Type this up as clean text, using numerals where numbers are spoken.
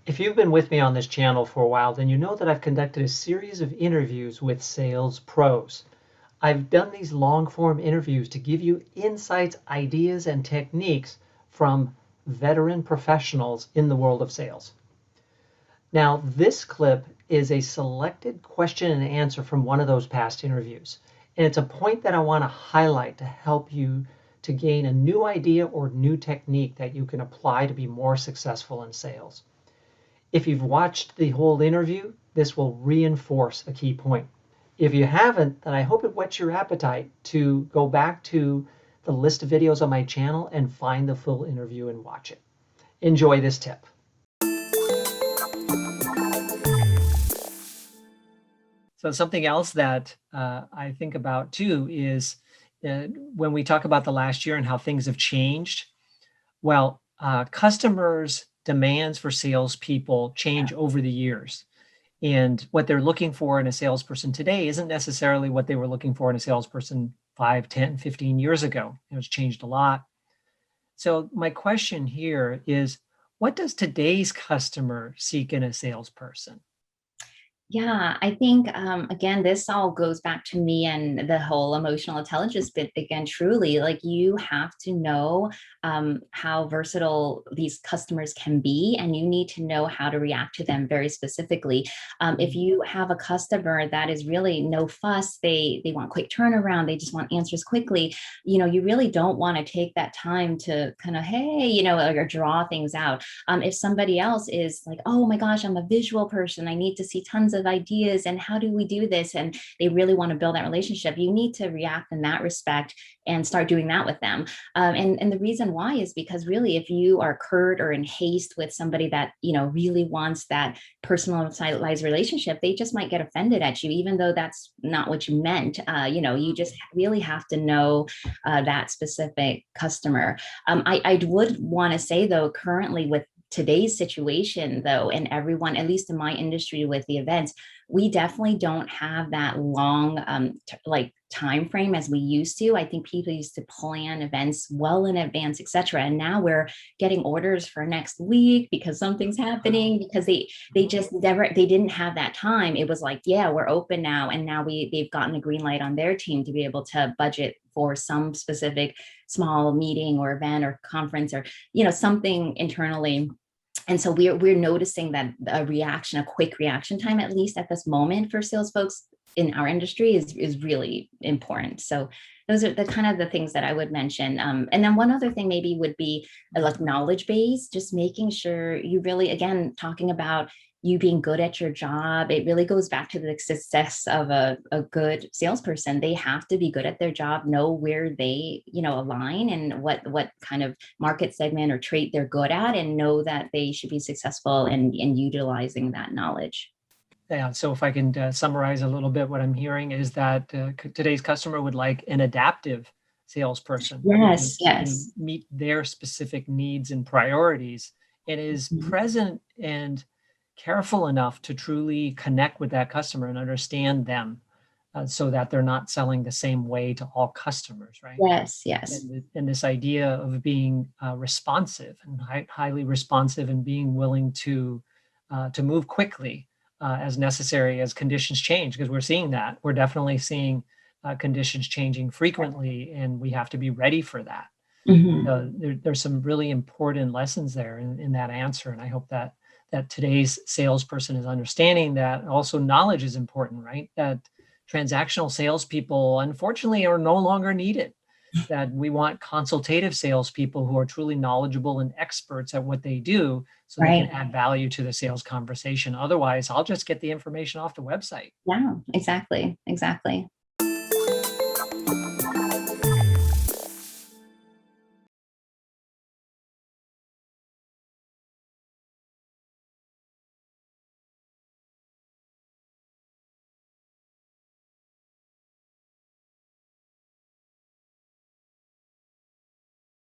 If you've been with me on this channel for a while, then you know that I've conducted a series of interviews with sales pros. I've done these long form interviews to give you insights, ideas, and techniques from veteran professionals in the world of sales. Now, this clip is a selected question and answer from one of those past interviews. And it's a point that I want to highlight to help you to gain a new idea or new technique that you can apply to be more successful in sales. If you've watched the whole interview, this will reinforce a key point. If you haven't, then I hope it whets your appetite to go back to the list of videos on my channel and find the full interview and watch it. Enjoy this tip. So something else that I think about too is when we talk about the last year and how things have changed. Well, customers' demands for salespeople change over the years. And what they're looking for in a salesperson today isn't necessarily what they were looking for in a salesperson 5, 10, 15 years ago. It's changed a lot. So my question here is, what does today's customer seek in a salesperson? Yeah, I think, again, this all goes back to me and the whole emotional intelligence bit again, truly, like you have to know how versatile these customers can be, and you need to know how to react to them very specifically. If you have a customer that is really no fuss, they want quick turnaround, they just want answers quickly, you really don't want to take that time to kind of, hey, or draw things out. If somebody else is like, oh my gosh, I'm a visual person, I need to see tons of ideas and how do we do this, and they really want to build that relationship, you need to react in that respect and start doing that with them. And the reason why is because really, if you are curt or in haste with somebody that really wants that personalized relationship, they just might get offended at you, even though that's not what you meant. You just really have to know that specific customer. I would want to say though, currently with today's situation though, and everyone, at least in my industry with the events, we definitely don't have that long time frame as we used to. I think people used to plan events well in advance, etc. And now we're getting orders for next week because something's happening, because they just never, they didn't have that time. It was like, yeah, we're open now, and now they've gotten a green light on their team to be able to budget for some specific small meeting or event or conference or something internally. And so we're noticing that a quick reaction time, at least at this moment for sales folks in our industry, is really important. So those are the kind of the things that I would mention. And then one other thing maybe would be like knowledge base, just making sure you really, again, talking about you being good at your job. It really goes back to the success of a good salesperson. They have to be good at their job, know where they, align and what kind of market segment or trait they're good at, and know that they should be successful in utilizing that knowledge. Yeah, so if I can summarize a little bit, what I'm hearing is that today's customer would like an adaptive salesperson Yes, who can yes. meet their specific needs and priorities, and is present and careful enough to truly connect with that customer and understand them, so that they're not selling the same way to all customers, right? Yes, yes. And this idea of being responsive and highly responsive, and being willing to move quickly as necessary as conditions change, because we're seeing that. We're definitely seeing conditions changing frequently, and we have to be ready for that. There's some really important lessons there in that answer, and I hope that today's salesperson is understanding that. Also, knowledge is important, right? That transactional salespeople, unfortunately, are no longer needed. That we want consultative salespeople who are truly knowledgeable and experts at what they do, so they can add value to the sales conversation. Otherwise, I'll just get the information off the website. Yeah, exactly.